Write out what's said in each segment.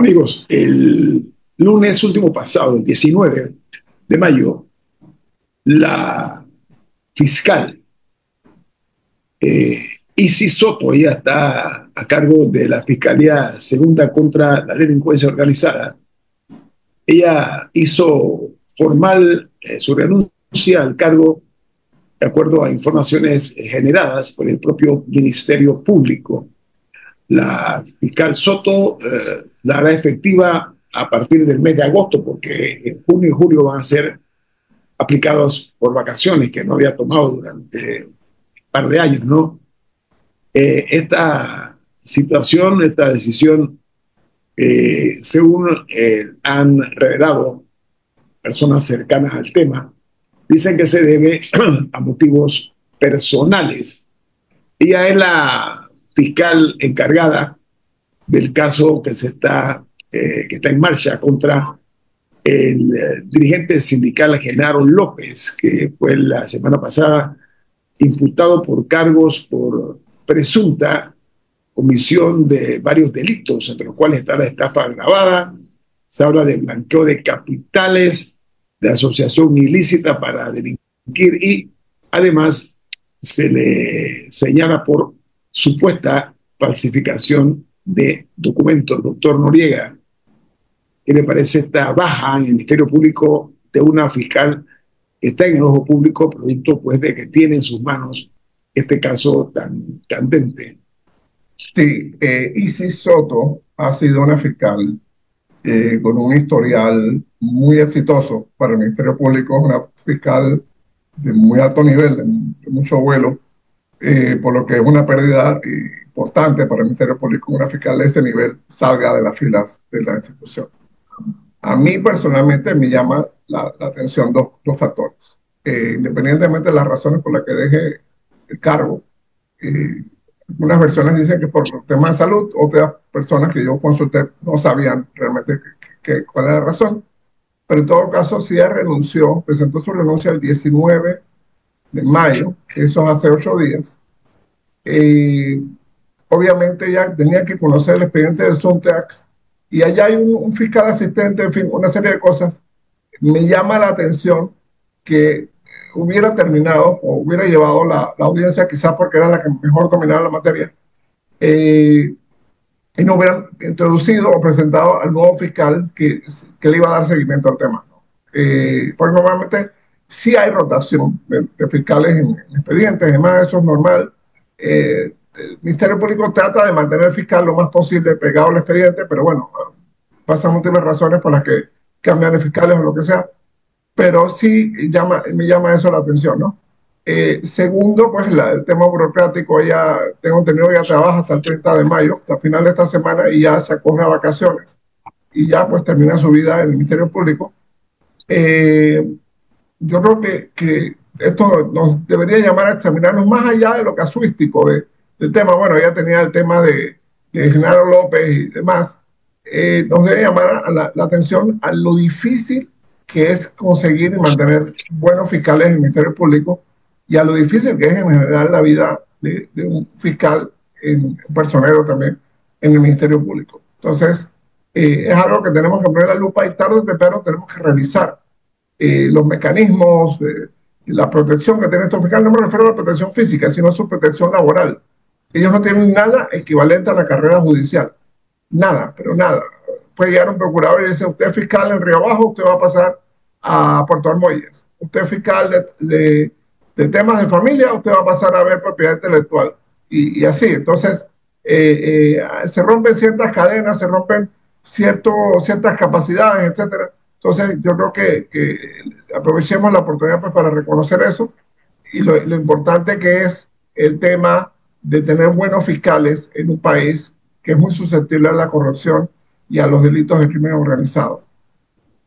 Amigos, el lunes último pasado, el 19 de mayo, la fiscal eh, Isis Soto, ella está a cargo de la Fiscalía Segunda contra la Delincuencia Organizada, ella hizo formal su renuncia al cargo de acuerdo a informaciones generadas por el propio Ministerio Público. La fiscal Soto la hará efectiva a partir del mes de agosto, porque en junio y julio van a ser aplicados por vacaciones que no había tomado durante un par de años, ¿no? Esta situación, esta decisión, según han revelado personas cercanas al tema, dicen que se debe a motivos personales. Ella es la fiscal encargada del caso que está en marcha contra el dirigente sindical Genaro López, que fue la semana pasada imputado por cargos por presunta comisión de varios delitos, entre los cuales está la estafa agravada, se habla de blanqueo de capitales, de asociación ilícita para delinquir y además se le señala por supuesta falsificación de documentos. Doctor Noriega, ¿qué le parece esta baja en el Ministerio Público de una fiscal que está en el ojo público, producto pues de que tiene en sus manos este caso tan candente? Sí, Isis Soto ha sido una fiscal con un historial muy exitoso para el Ministerio Público, una fiscal de muy alto nivel, de mucho vuelo, por lo que es una pérdida importante para el Ministerio Público, una fiscal de ese nivel salga de las filas de la institución. A mí personalmente me llama la atención dos factores. Independientemente de las razones por las que deje el cargo, eh, algunas versiones dicen que por temas de salud, otras personas que yo consulté no sabían realmente cuál era la razón, pero en todo caso sí ella renunció, presentó su renuncia el 19 de mayo, eso es hace 8 días. Eh, Obviamente ella tenía que conocer el expediente del Suntax y allá hay un fiscal asistente, en fin, una serie de cosas. Me llama la atención que hubiera terminado o hubiera llevado la audiencia, quizás porque era la que mejor dominaba la materia, eh, y no hubieran introducido o presentado al nuevo fiscal que le iba a dar seguimiento al tema, ¿no? Porque normalmente sí hay rotación de fiscales en expedientes, además eso es normal. El Ministerio Público trata de mantener al fiscal lo más posible pegado al expediente, pero bueno, pasan múltiples razones por las que cambian de fiscales o lo que sea, pero sí me llama eso la atención, ¿no? Segundo, pues el tema burocrático, ella, tengo entendido, ya trabaja hasta el 30 de mayo, hasta el final de esta semana, y ya se acoge a vacaciones, y ya pues termina su vida en el Ministerio Público. Eh, yo creo que esto nos debería llamar a examinarnos más allá de lo casuístico del tema. Bueno, ella tenía el tema de Genaro López y demás. Nos debe llamar a la atención a lo difícil que es conseguir y mantener buenos fiscales en el Ministerio Público y a lo difícil que es en general la vida de un fiscal, un personero también, en el Ministerio Público. Entonces, es algo que tenemos que poner la lupa y tarde o temprano tenemos que revisar los mecanismos, la protección que tienen estos fiscales. No me refiero a la protección física, sino a su protección laboral. Ellos no tienen nada equivalente a la carrera judicial. Nada, pero nada. Puede llegar un procurador y dice, usted es fiscal en Río Bajo, usted va a pasar a Puerto Armuelles. Usted es fiscal de temas de familia, usted va a pasar a ver propiedad intelectual. Y así, entonces, se rompen ciertas cadenas, se rompen ciertas capacidades, etcétera. Entonces, yo creo que aprovechemos la oportunidad pues, para reconocer eso y lo importante que es el tema de tener buenos fiscales en un país que es muy susceptible a la corrupción y a los delitos de crimen organizado.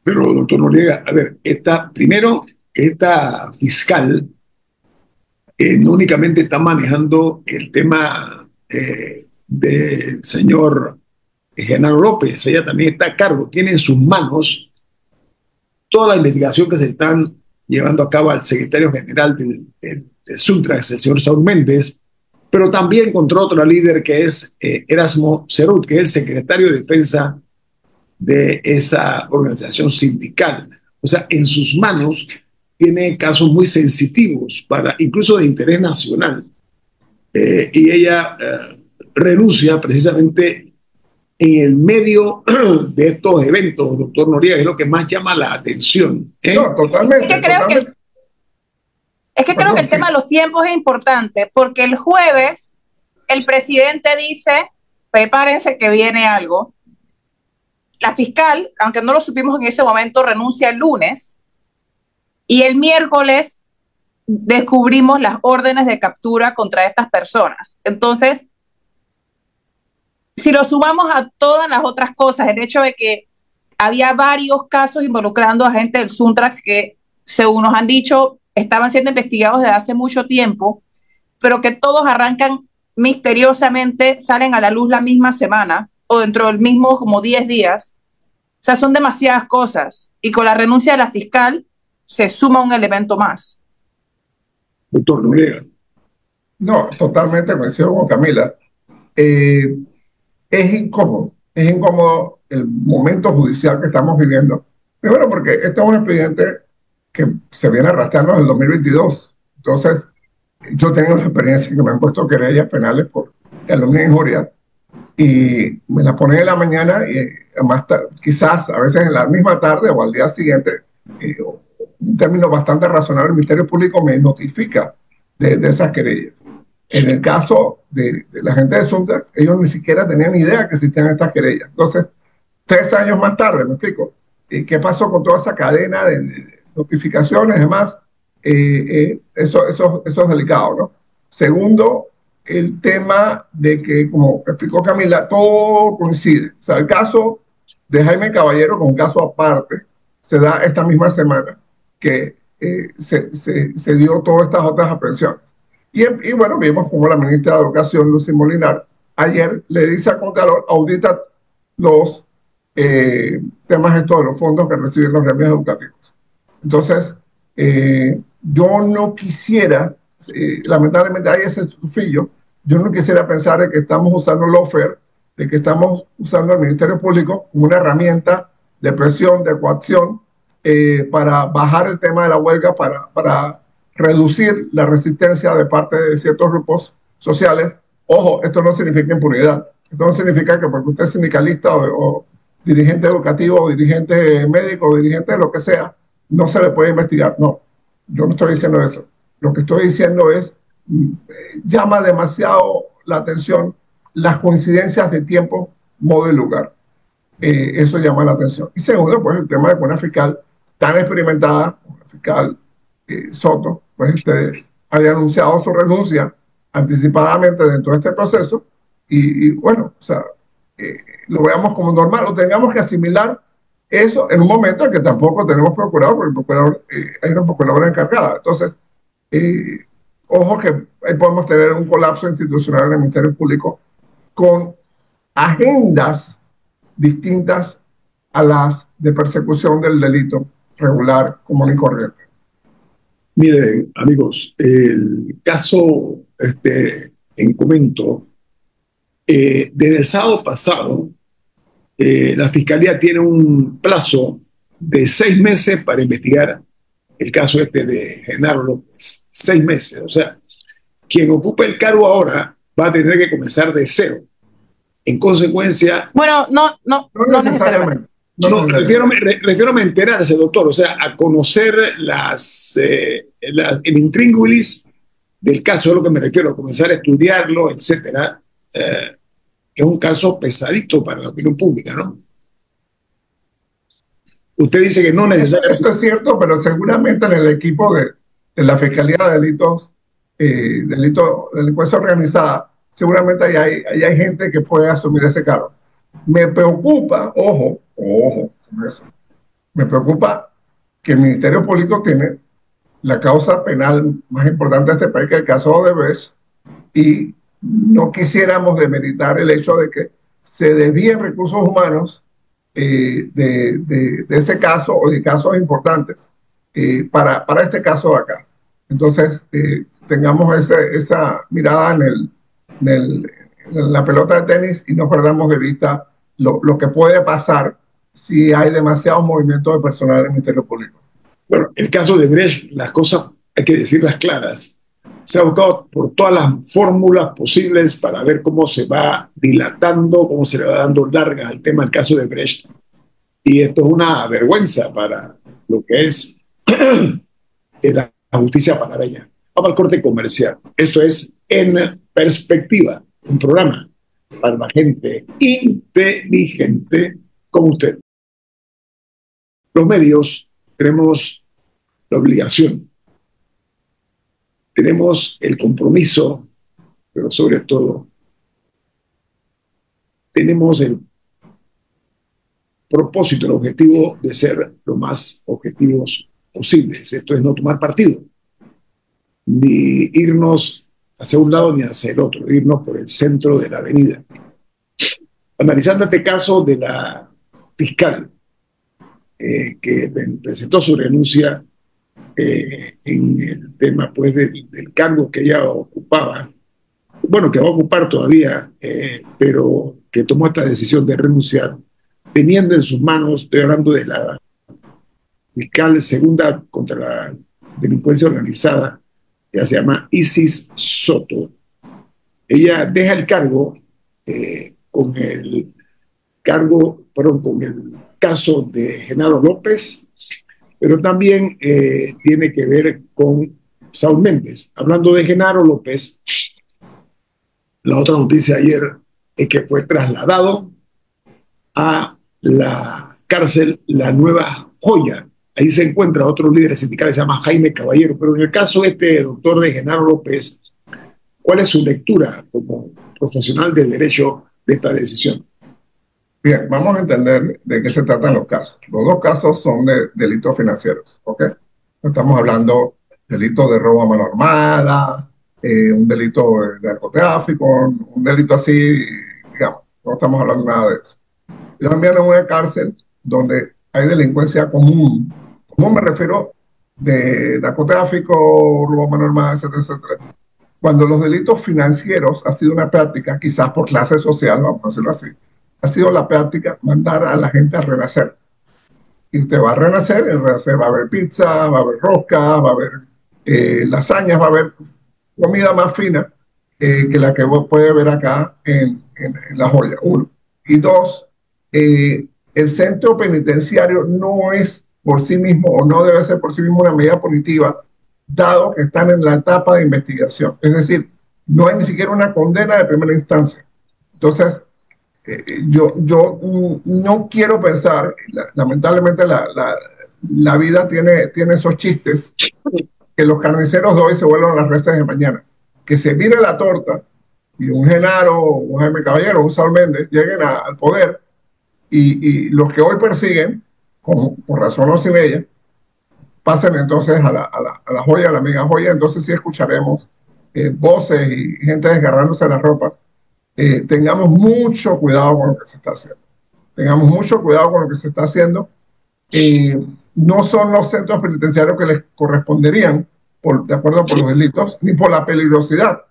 Pero, doctor Noriega, a ver, primero, esta fiscal no únicamente está manejando el tema del señor Genaro López, ella también está a cargo, tiene en sus manos toda la investigación que se están llevando a cabo al secretario general del Suntrax, el señor Saúl Méndez, pero también contra otro líder que es Erasmo Cerut, que es el secretario de Defensa de esa organización sindical. O sea, en sus manos tiene casos muy sensitivos, incluso de interés nacional. Y ella renuncia precisamente en el medio de estos eventos, doctor Noriega, es lo que más llama la atención. No, totalmente. Es que creo que el tema de los tiempos es importante, porque el jueves el presidente dice, prepárense que viene algo. La fiscal, aunque no lo supimos en ese momento, renuncia el lunes, y el miércoles descubrimos las órdenes de captura contra estas personas. Entonces, si lo sumamos a todas las otras cosas, el hecho de que había varios casos involucrando a gente del Suntrax que, según nos han dicho, estaban siendo investigados desde hace mucho tiempo, pero que todos arrancan misteriosamente, salen a la luz la misma semana o dentro del mismo como 10 días. O sea, son demasiadas cosas. Y con la renuncia de la fiscal se suma un elemento más. Doctor Noriega. No, totalmente coincido con Camila. Es incómodo el momento judicial que estamos viviendo. Primero porque este es un expediente que se viene arrastrando en el 2022. Entonces, yo tengo la experiencia que me han puesto querellas penales por calumnia e injuria y me las ponen en la mañana y además quizás a veces en la misma tarde o al día siguiente, un término bastante razonable, el Ministerio Público me notifica de esas querellas. En el caso de la gente de Suntrax, ellos ni siquiera tenían idea que existían estas querellas. Entonces, 3 años más tarde, me explico, ¿qué pasó con toda esa cadena de notificaciones y demás? Eso es delicado, ¿no? Segundo, el tema de que, como explicó Camila, todo coincide. O sea, el caso de Jaime Caballero, con un caso aparte, se da esta misma semana que se dio todas estas otras aprehensiones. Y bueno, vimos como la ministra de Educación, Lucy Molinar, ayer le dice al Contralor, audita los temas estos de los fondos que reciben los gremios educativos. Entonces, yo no quisiera, lamentablemente hay ese sufillo, yo no quisiera pensar de que estamos usando el lawfare, de que estamos usando al Ministerio Público como una herramienta de presión, de coacción, para bajar el tema de la huelga, para reducir la resistencia de parte de ciertos grupos sociales. Ojo, esto no significa impunidad. Esto no significa que porque usted es sindicalista o dirigente educativo o dirigente médico o dirigente de lo que sea, no se le puede investigar. No, yo no estoy diciendo eso. Lo que estoy diciendo es, llama demasiado la atención las coincidencias de tiempo, modo y lugar. Eso llama la atención. Y segundo, pues el tema de una fiscal tan experimentada, como la fiscal Soto, pues había anunciado su renuncia anticipadamente dentro de este proceso y bueno, o sea, lo veamos como normal o tengamos que asimilar eso en un momento en que tampoco tenemos procurador, porque el procurador, hay una procuradora encargada. Entonces, ojo que ahí podemos tener un colapso institucional en el Ministerio Público con agendas distintas a las de persecución del delito regular, común y corriente. Miren, amigos, el caso en comento, desde el sábado pasado, la Fiscalía tiene un plazo de 6 meses para investigar el caso de Genaro López. 6 meses. O sea, quien ocupa el cargo ahora va a tener que comenzar de cero. En consecuencia... Bueno, no necesariamente. No, refiero a enterarse, doctor, o sea, a conocer el intríngulis del caso, es lo que me refiero, a comenzar a estudiarlo, etcétera, que es un caso pesadito para la opinión pública, ¿no? Usted dice que no necesariamente... Esto es cierto, pero seguramente en el equipo de la Fiscalía de Delincuencia Organizada, seguramente hay gente que puede asumir ese cargo. Me preocupa, ojo con eso, me preocupa que el Ministerio Público tiene la causa penal más importante de este país, que es el caso Odebrecht, y no quisiéramos demeritar el hecho de que se desvíen recursos humanos de ese caso o de casos importantes para este caso de acá. Entonces, tengamos esa mirada en la pelota de tenis y no perdamos de vista lo que puede pasar si hay demasiado movimiento de personal en el Ministerio Público. Bueno, el caso de Brecht, las cosas hay que decirlas claras. Se ha buscado por todas las fórmulas posibles para ver cómo se va dilatando, cómo se le va dando largas al tema del caso de Brecht. Y esto es una vergüenza para lo que es la justicia panameña. Vamos al corte comercial. Esto es En Perspectiva, un programa para la gente inteligente como usted. Los medios tenemos la obligación, tenemos el compromiso, pero sobre todo tenemos el propósito, el objetivo de ser lo más objetivos posibles. Esto es no tomar partido, ni irnos hacia un lado ni hacia el otro, irnos por el centro de la avenida. Analizando este caso de la fiscal que presentó su renuncia en el tema pues del cargo que ella ocupaba, bueno, que va a ocupar todavía, pero que tomó esta decisión de renunciar, teniendo en sus manos, estoy hablando de la fiscal segunda contra la delincuencia organizada, que se llama Isis Soto. Ella deja el cargo con el caso de Genaro López, pero también tiene que ver con Saúl Méndez. Hablando de Genaro López, la otra noticia ayer es que fue trasladado a la cárcel La Nueva Joya. Ahí se encuentra otro líder sindical que se llama Jaime Caballero. Pero en el caso doctor de Genaro López, ¿cuál es su lectura como profesional del derecho de esta decisión? Bien, vamos a entender de qué se tratan los casos. Los dos casos son de delitos financieros, ¿ok? No estamos hablando de delito de robo a mano armada, un delito de narcotráfico, un delito así, digamos. No estamos hablando nada de eso. Lo envían a una cárcel donde hay delincuencia común. ¿Cómo me refiero? De narcotráfico, robo a mano armada, etcétera, etcétera. Cuando los delitos financieros ha sido una práctica, quizás por clase social, vamos a decirlo así, ha sido la práctica mandar a la gente a renacer. Y usted va a renacer, en renacer va a haber pizza, va a haber rosca, va a haber lasañas, va a haber comida más fina que la que vos puede ver acá en La Joya, uno. Y dos, el centro penitenciario no es por sí mismo, o no debe ser por sí mismo una medida punitiva, dado que están en la etapa de investigación. Es decir, no hay ni siquiera una condena de primera instancia. Entonces, yo no quiero pensar, lamentablemente la vida tiene esos chistes, que los carniceros de hoy se vuelvan las reses de mañana. Que se vire la torta y un Genaro, un Jaime Caballero, un Saúl Méndez lleguen al poder y los que hoy persiguen, por razón o sin ella, pasen entonces a la joya, a la mega joya. Entonces sí escucharemos voces y gente desgarrándose la ropa. Tengamos mucho cuidado con lo que se está haciendo. Tengamos mucho cuidado con lo que se está haciendo. No son los centros penitenciarios que les corresponderían, de acuerdo por los delitos, ni por la peligrosidad.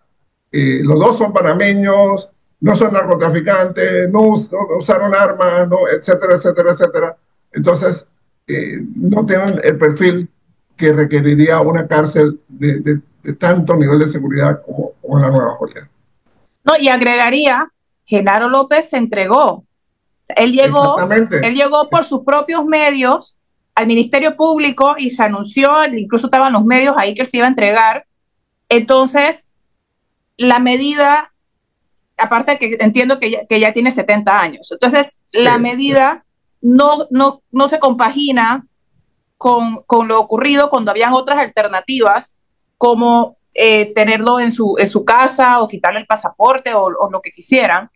Los dos son panameños, no son narcotraficantes, no usaron armas, no, etcétera, etcétera, etcétera. Entonces, no tienen el perfil que requeriría una cárcel de tanto nivel de seguridad como la Nueva Joya. No, y agregaría, Genaro López se entregó. Él llegó por sus propios medios al Ministerio Público y se anunció, incluso estaban los medios ahí que se iba a entregar. Entonces, la medida, aparte de que entiendo que ya tiene 70 años, entonces la medida no se compagina con lo ocurrido cuando habían otras alternativas, como tenerlo en su casa o quitarle el pasaporte o lo que quisieran.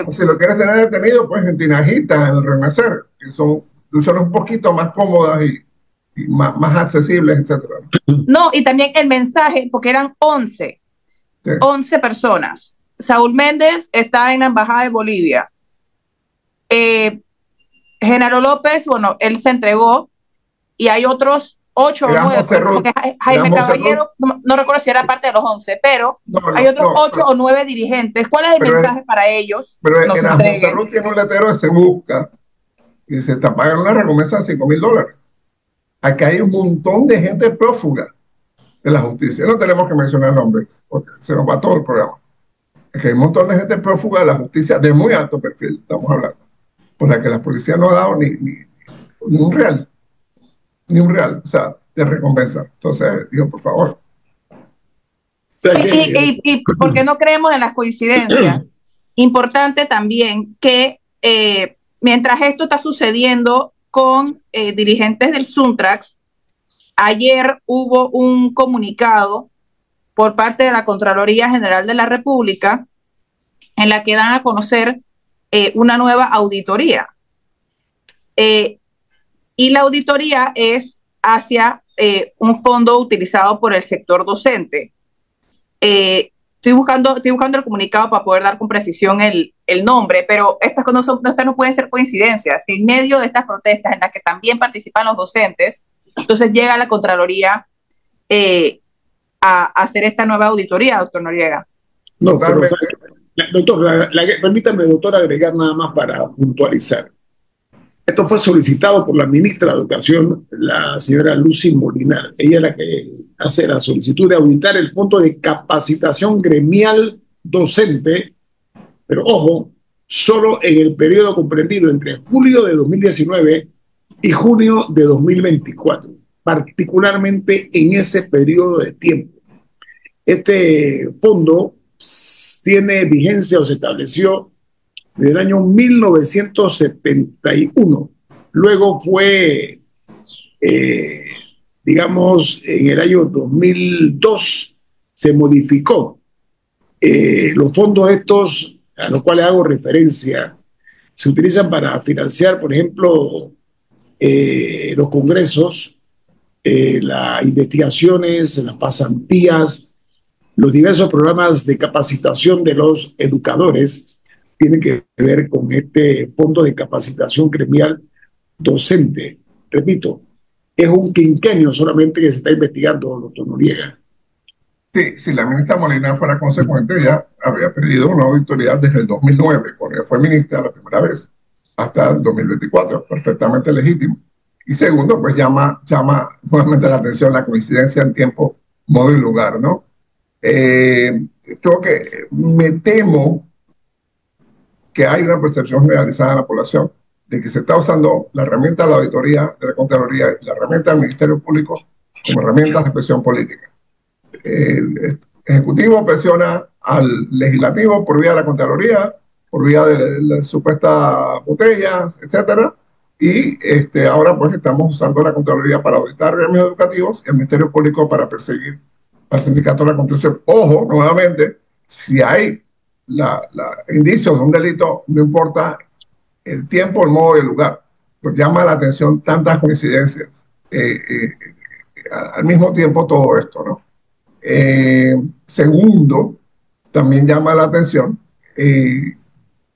O si lo quieres tener detenido, pues en Tinajita, en el Renacer, que son un poquito más cómodas y más accesibles, etcétera. No, y también el mensaje, porque eran 11 personas. Saúl Méndez está en la Embajada de Bolivia. Genaro López, bueno, él se entregó y hay otros 8 o 9, porque Jaime Caballero, no recuerdo si era parte de los 11, pero hay otros 8 o 9 dirigentes. ¿Cuál es el mensaje para ellos? Pero Erasmo Cerrut tiene un letrero de se busca, y se está pagando una recompensa de $5,000. Aquí hay un montón de gente prófuga de la justicia. No tenemos que mencionar nombres, porque se nos va todo el programa. Aquí hay un montón de gente prófuga de la justicia de muy alto perfil, estamos hablando, por la que la policía no ha dado ni un real, o sea, de recompensa. Entonces, digo, por favor. Y porque no creemos en las coincidencias. Importante también que mientras esto está sucediendo con dirigentes del Suntrax, ayer hubo un comunicado por parte de la Contraloría General de la República en la que dan a conocer una nueva auditoría. Y la auditoría es hacia un fondo utilizado por el sector docente. Estoy buscando el comunicado para poder dar con precisión el nombre, pero estas no pueden ser coincidencias. En medio de estas protestas en las que también participan los docentes, entonces llega la Contraloría a hacer esta nueva auditoría, doctor Noriega. No, pero, doctor, permítame, doctor, agregar nada más para puntualizar. Esto fue solicitado por la ministra de Educación, la señora Lucy Molinar. Ella es la que hace la solicitud de auditar el Fondo de Capacitación Gremial Docente, pero ojo, solo en el periodo comprendido entre julio de 2019 y junio de 2024, particularmente en ese periodo de tiempo. Este fondo tiene vigencia o se estableció del año 1971. Luego fue, digamos, en el año 2002 se modificó. Los fondos estos, a los cuales hago referencia, se utilizan para financiar, por ejemplo, los congresos, las investigaciones, las pasantías, los diversos programas de capacitación de los educadores. Tiene que ver con este fondo de capacitación gremial docente. Repito, es un quinquenio solamente que se está investigando, doctor Noriega. Sí, si la ministra Molina fuera consecuente, ya habría pedido una auditoría desde el 2009, cuando ella fue ministra la primera vez, hasta el 2024, perfectamente legítimo. Y segundo, pues llama nuevamente la atención la coincidencia en tiempo, modo y lugar, ¿no? Creo que me temo que hay una percepción generalizada en la población de que se está usando la herramienta de la auditoría, de la Contraloría, y la herramienta del Ministerio Público como herramientas de presión política. El Ejecutivo presiona al Legislativo por vía de la Contraloría, por vía de la supuesta botella, etcétera, y ahora pues estamos usando la Contraloría para auditar gremios educativos y el Ministerio Público para perseguir al Sindicato de la Construcción. Ojo, nuevamente, si hay indicios de un delito, no importa el tiempo, el modo y el lugar, pues llama la atención tantas coincidencias. Al mismo tiempo todo esto, ¿no? Segundo, también llama la atención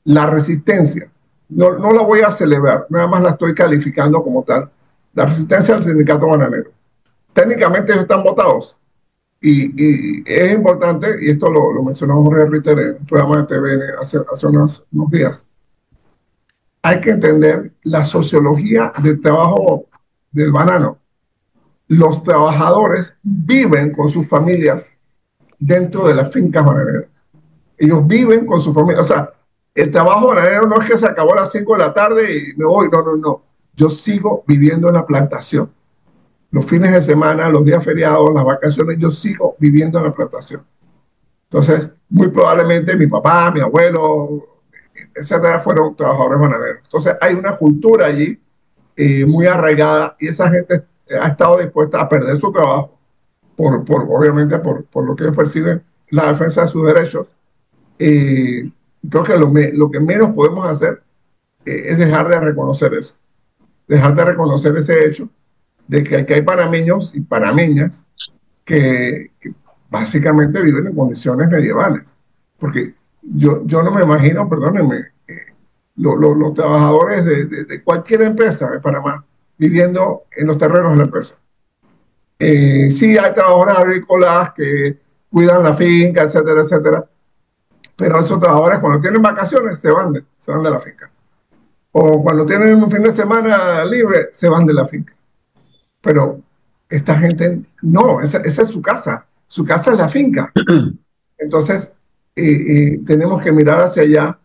la resistencia. No la voy a celebrar, nada más la estoy calificando como tal. La resistencia al sindicato bananero. Técnicamente ellos están votados. Y es importante, y esto lo mencionó Jorge Ritter en un programa de TVN hace unos días, hay que entender la sociología del trabajo del banano. Los trabajadores viven con sus familias dentro de las fincas bananeras. Ellos viven con su familia. O sea, el trabajo bananero no es que se acabó a las 5 de la tarde y me voy. No. Yo sigo viviendo en la plantación. Los fines de semana, los días feriados, las vacaciones, yo sigo viviendo en la plantación. Entonces, muy probablemente mi papá, mi abuelo, etcétera, fueron trabajadores bananeros. Entonces, hay una cultura allí muy arraigada y esa gente ha estado dispuesta a perder su trabajo obviamente por lo que ellos perciben la defensa de sus derechos. Creo que lo que menos podemos hacer es dejar de reconocer eso, dejar de reconocer ese hecho de que aquí hay panameños y panameñas que básicamente viven en condiciones medievales. Porque yo no me imagino, perdónenme, los trabajadores de cualquier empresa de Panamá viviendo en los terrenos de la empresa. Sí hay trabajadores agrícolas que cuidan la finca, etcétera, etcétera, pero esos trabajadores cuando tienen vacaciones se van de la finca. o cuando tienen un fin de semana libre, se van de la finca. Pero esta gente, no, esa es su casa es la finca. Entonces, tenemos que mirar hacia allá.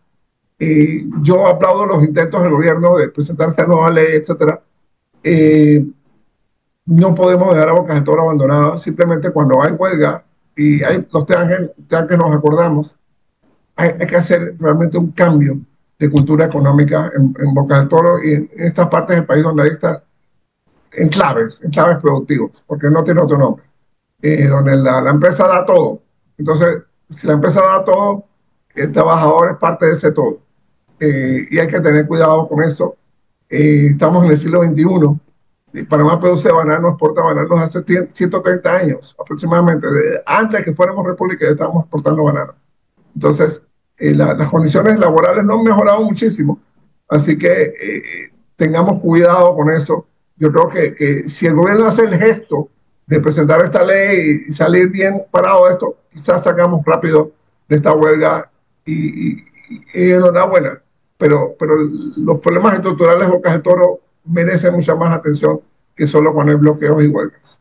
Yo aplaudo los intentos del gobierno de presentar esta nueva ley, etcétera. No podemos dejar a Bocas del Toro abandonado. Simplemente cuando hay huelga y hay los que nos acordamos, hay que hacer realmente un cambio de cultura económica en Bocas del Toro y en estas partes del país donde hay estas enclaves productivos, porque no tiene otro nombre, donde la empresa da todo. Entonces, si la empresa da todo, el trabajador es parte de ese todo. Y hay que tener cuidado con eso. Estamos en el siglo XXI. Y Panamá produce bananos, exporta bananos hace 130 años aproximadamente. Antes de que fuéramos república ya estábamos exportando bananos. Entonces, las condiciones laborales no han mejorado muchísimo. Así que tengamos cuidado con eso. Yo creo que si el gobierno hace el gesto de presentar esta ley y salir bien parado de esto, quizás sacamos rápido de esta huelga y enhorabuena. Pero los problemas estructurales de Bocas del Toro merecen mucha más atención que solo cuando hay bloqueos y huelgas.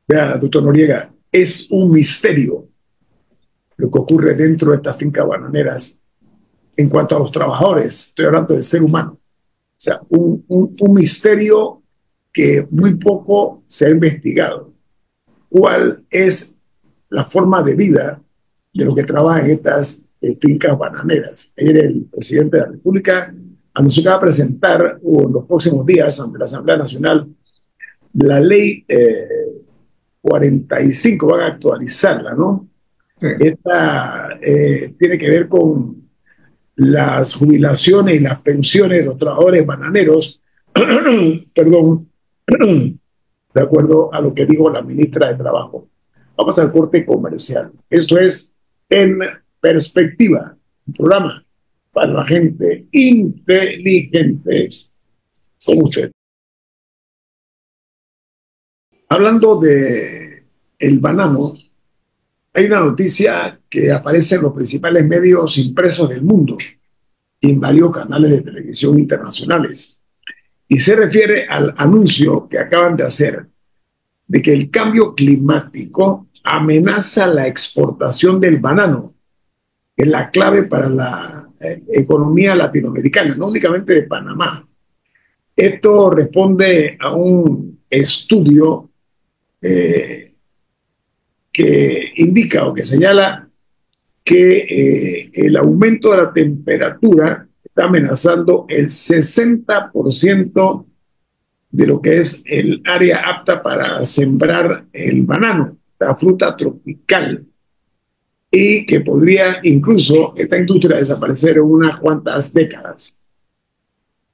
Vea, doctor Noriega, es un misterio lo que ocurre dentro de estas fincas bananeras en cuanto a los trabajadores. Estoy hablando del ser humano. O sea, un misterio que muy poco se ha investigado. ¿Cuál es la forma de vida de los que trabajan en estas fincas bananeras? Ayer el presidente de la República anunció que va a presentar en los próximos días ante la Asamblea Nacional la ley 45, van a actualizarla, ¿no? Sí. Esta tiene que ver con las jubilaciones y las pensiones de los trabajadores bananeros, perdón, de acuerdo a lo que dijo la ministra de Trabajo. Vamos al corte comercial. Esto es En Perspectiva, un programa para la gente inteligente como usted. Hablando de el banano, hay una noticia que aparece en los principales medios impresos del mundo y en varios canales de televisión internacionales. Y se refiere al anuncio que acaban de hacer de que el cambio climático amenaza la exportación del banano, que es la clave para la economía latinoamericana, no únicamente de Panamá. Esto responde a un estudio que indica o que señala que el aumento de la temperatura está amenazando el 60% de lo que es el área apta para sembrar el banano, esta fruta tropical, y que podría incluso esta industria desaparecer en unas cuantas décadas.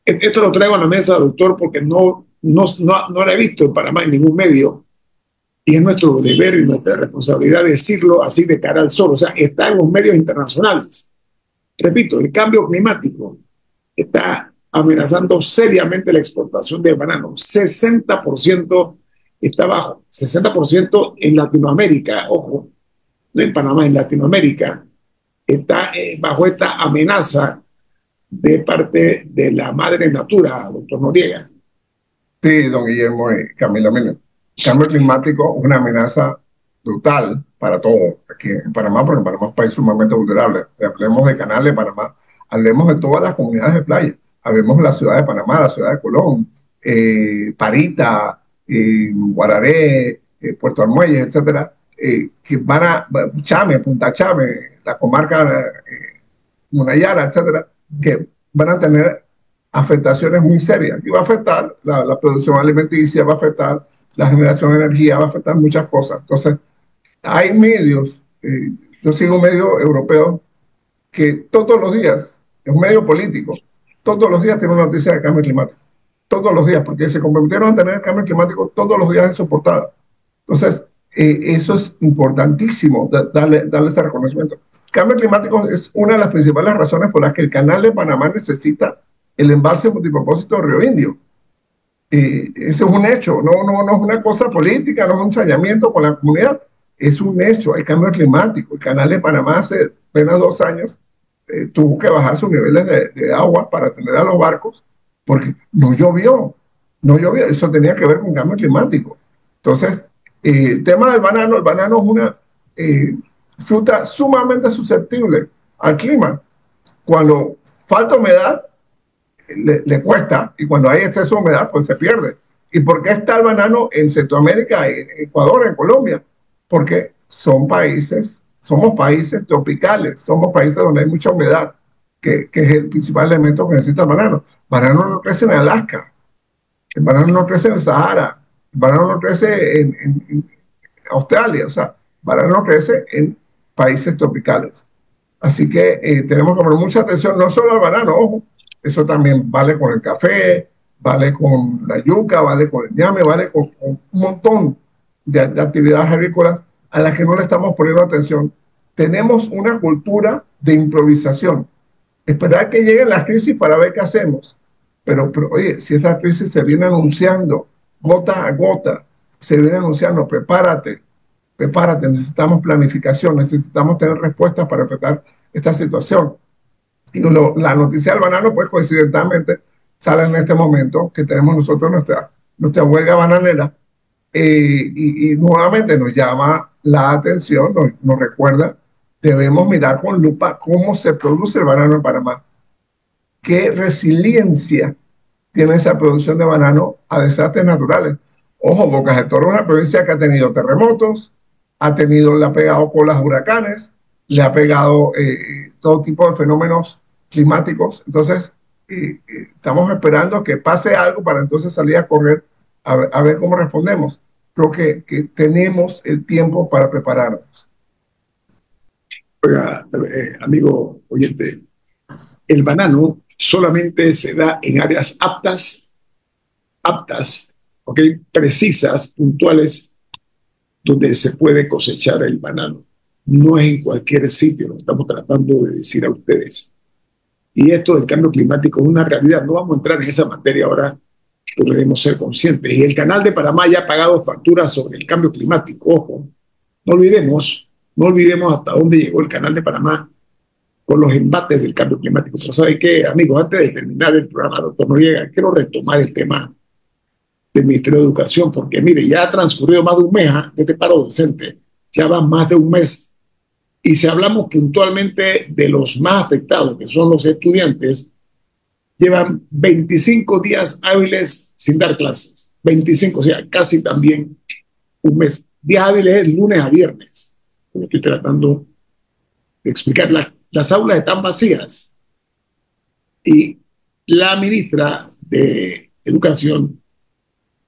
Esto lo traigo a la mesa, doctor, porque no lo he visto en Panamá en ningún medio, y es nuestro deber y nuestra responsabilidad decirlo así de cara al sol. O sea, está en los medios internacionales. Repito, el cambio climático está amenazando seriamente la exportación de banano. 60% está bajo, 60% en Latinoamérica, ojo, no en Panamá, en Latinoamérica, está bajo esta amenaza de parte de la madre natura, doctor Noriega. Sí, don Guillermo y Camila, el cambio climático es una amenaza brutal para todo aquí en Panamá, porque Panamá es un país sumamente vulnerable. Hablemos de Canal de Panamá, hablemos de todas las comunidades de playa, hablemos de la ciudad de Panamá, la ciudad de Colón, Parita, Guararé, Puerto Armuelles, etcétera, que van a Chame, Punta Chame, la comarca Munayara, etcétera, que van a tener afectaciones muy serias y va a afectar la producción alimenticia, va a afectar la generación de energía, va a afectar muchas cosas. Entonces, hay medios, yo sigo un medio europeo que todos los días, es un medio político, todos los días tiene una noticia de cambio climático, todos los días, porque se comprometieron a tener el cambio climático todos los días en su portada. Entonces, eso es importantísimo, darle ese reconocimiento. El cambio climático es una de las principales razones por las que el Canal de Panamá necesita el embalse multipropósito de Río Indio. Ese es un hecho, no es una cosa política, no es un ensañamiento con la comunidad, es un hecho, hay cambio climático. El Canal de Panamá hace apenas 2 años tuvo que bajar sus niveles de agua para atender a los barcos porque no llovió, no llovió. Eso tenía que ver con cambio climático. Entonces, el tema del banano, el banano es una fruta sumamente susceptible al clima. Cuando falta humedad, le cuesta, y cuando hay exceso de humedad, pues se pierde. ¿Y por qué está el banano en Centroamérica, en Ecuador, en Colombia? Porque somos países tropicales, somos países donde hay mucha humedad, que es el principal elemento que necesita el banano. El banano no crece en Alaska, el banano no crece en el Sahara, el banano no crece en Australia, o sea, el banano no crece en países tropicales. Así que tenemos que poner mucha atención, no solo al banano, ojo, eso también vale con el café, vale con la yuca, vale con el ñame, vale con un montón de actividades agrícolas a las que no le estamos poniendo atención. Tenemos una cultura de improvisación, esperar que lleguen las crisis para ver qué hacemos. Pero oye, si esa crisis se viene anunciando gota a gota, se viene anunciando, prepárate, necesitamos planificación, necesitamos tener respuestas para enfrentar esta situación. Y la noticia del banano, pues coincidentalmente, sale en este momento que tenemos nosotros nuestra huelga bananera y nuevamente nos llama la atención, nos recuerda, debemos mirar con lupa cómo se produce el banano en Panamá. Qué resiliencia tiene esa producción de banano a desastres naturales. Ojo, Bocas del Toro es una provincia que ha tenido terremotos, le ha pegado colas de huracanes, le ha pegado todo tipo de fenómenos climáticos. Entonces, estamos esperando que pase algo para entonces salir a correr a ver cómo respondemos. Creo que tenemos el tiempo para prepararnos. Oiga, amigo oyente, el banano solamente se da en áreas aptas, ¿ok? Precisas, puntuales, donde se puede cosechar el banano. No es en cualquier sitio, lo estamos tratando de decir a ustedes. Y esto del cambio climático es una realidad. No vamos a entrar en esa materia ahora, pero debemos ser conscientes. Y el Canal de Panamá ya ha pagado facturas sobre el cambio climático. Ojo, no olvidemos hasta dónde llegó el Canal de Panamá con los embates del cambio climático. Pero ¿sabe qué, amigos? Antes de terminar el programa, doctor Noriega, quiero retomar el tema del Ministerio de Educación, porque mire, ya ha transcurrido más de un mes de este paro docente, ya va más de un mes, y si hablamos puntualmente de los más afectados, que son los estudiantes, llevan 25 días hábiles sin dar clases, 25, o sea, casi también un mes. Días hábiles es lunes a viernes, como estoy tratando de explicar. Las aulas están vacías y la ministra de Educación,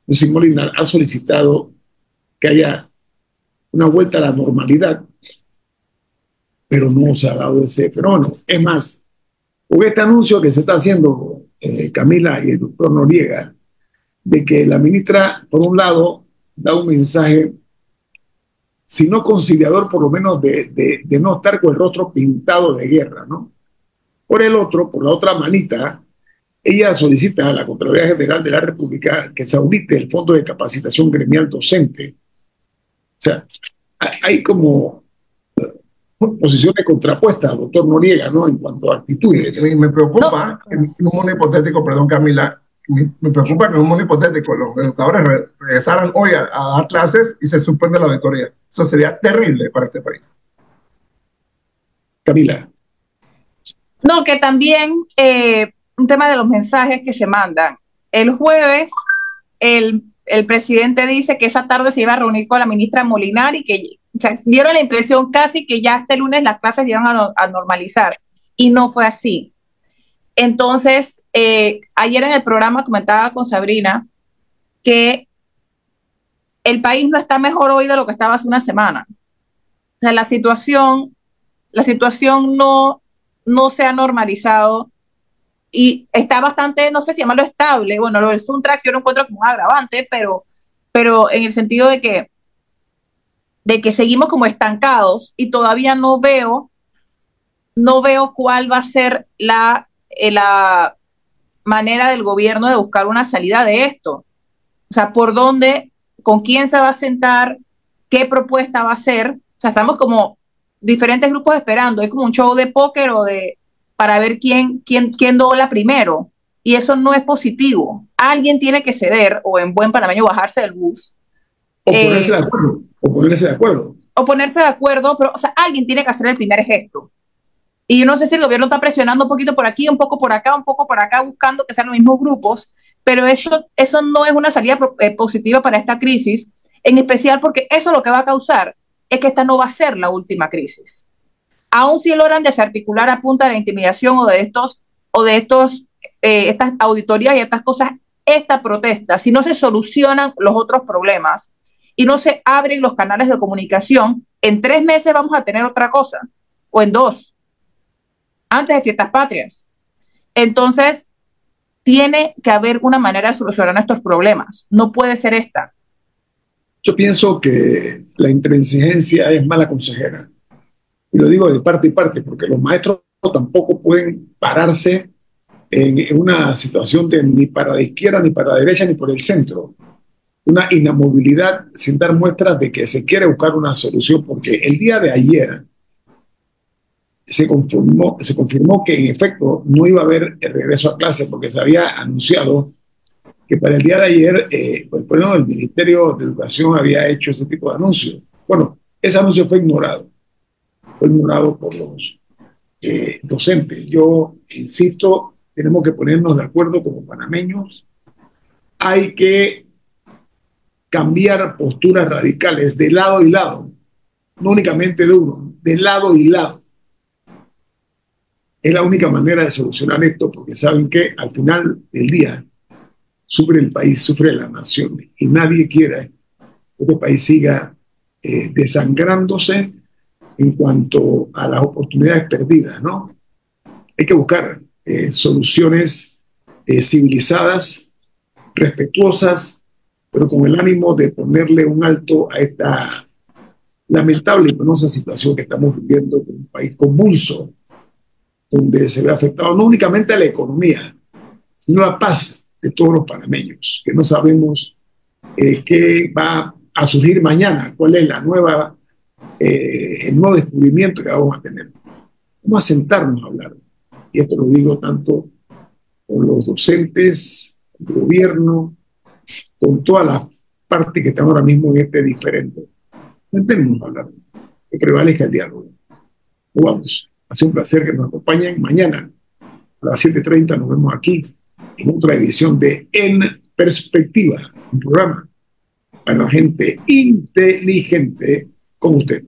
Lucy Molina, ha solicitado que haya una vuelta a la normalidad, pero no se ha dado ese fenómeno. Es más, con este anuncio que se está haciendo Camila y el doctor Noriega, de que la ministra, por un lado, da un mensaje, si no conciliador, por lo menos de no estar con el rostro pintado de guerra, ¿no? Por el otro, por la otra manita, ella solicita a la Contraloría General de la República que se audite el Fondo de Capacitación Gremial Docente. O sea, hay como posiciones contrapuestas, doctor Noriega, ¿no? En cuanto a actitudes. Me preocupa, en un mundo hipotético, perdón Camila, me preocupa que en un mundo hipotético los educadores regresaran hoy a dar clases y se suspende la auditoría. Eso sería terrible para este país. Camila. No, que también un tema de los mensajes que se mandan. El jueves, el presidente dice que esa tarde se iba a reunir con la ministra Molinar y que o sea, dieron la impresión casi que ya este lunes las clases iban a normalizar. Y no fue así. Entonces, ayer en el programa comentaba con Sabrina que el país no está mejor hoy de lo que estaba hace una semana. O sea, la situación no se ha normalizado y está bastante, no sé si llamarlo estable. Bueno, lo del Suntrax yo lo encuentro como un agravante, pero en el sentido de que seguimos como estancados y todavía no veo cuál va a ser la manera del gobierno de buscar una salida de esto. O sea, por dónde, con quién se va a sentar, qué propuesta va a hacer. O sea, estamos como diferentes grupos esperando. Es como un show de póker o de para ver quién dobla primero. Y eso no es positivo. Alguien tiene que ceder, o en buen panameño bajarse del bus. O ponerse de acuerdo, o ponerse de acuerdo. O ponerse de acuerdo, pero o sea, alguien tiene que hacer el primer gesto. Y yo no sé si el gobierno está presionando un poquito por aquí, un poco por acá, un poco por acá, buscando que sean los mismos grupos, pero eso no es una salida positiva para esta crisis, en especial porque eso lo que va a causar es que esta no va a ser la última crisis. Aún si logran desarticular a punta de la intimidación estas auditorías y estas cosas, esta protesta, si no se solucionan los otros problemas y no se abren los canales de comunicación, en 3 meses vamos a tener otra cosa, o en 2, antes de fiestas patrias. Entonces, tiene que haber una manera de solucionar estos problemas. No puede ser esta. Yo pienso que la intransigencia es mala consejera. Y lo digo de parte y parte, porque los maestros tampoco pueden pararse en una situación de ni para la izquierda, ni para la derecha, ni por el centro. Una inamovilidad sin dar muestras de que se quiere buscar una solución, porque el día de ayer se confirmó que en efecto no iba a haber el regreso a clase, porque se había anunciado que para el día de ayer el Ministerio de Educación había hecho ese tipo de anuncio. Bueno, ese anuncio fue ignorado por los docentes. Yo insisto, tenemos que ponernos de acuerdo como panameños. Hay que cambiar posturas radicales de lado y lado, no únicamente de uno, de lado y lado. Es la única manera de solucionar esto, porque saben que al final del día sufre el país, sufre la nación, y nadie quiere que este país siga desangrándose en cuanto a las oportunidades perdidas, ¿no? Hay que buscar soluciones civilizadas, respetuosas, pero con el ánimo de ponerle un alto a esta lamentable y penosa situación que estamos viviendo en un país convulso, donde se ve afectado no únicamente a la economía, sino a la paz de todos los panameños, que no sabemos qué va a surgir mañana, cuál es el nuevo descubrimiento que vamos a tener. Vamos a sentarnos a hablar. Y esto lo digo tanto con los docentes, el gobierno, con todas las partes que están ahora mismo en este diferente. Sentémonos a hablar, que prevalezca el diálogo. Vamos. Ha sido un placer que nos acompañen. Mañana a las 7:30 nos vemos aquí en otra edición de En Perspectiva, un programa para la gente inteligente como usted.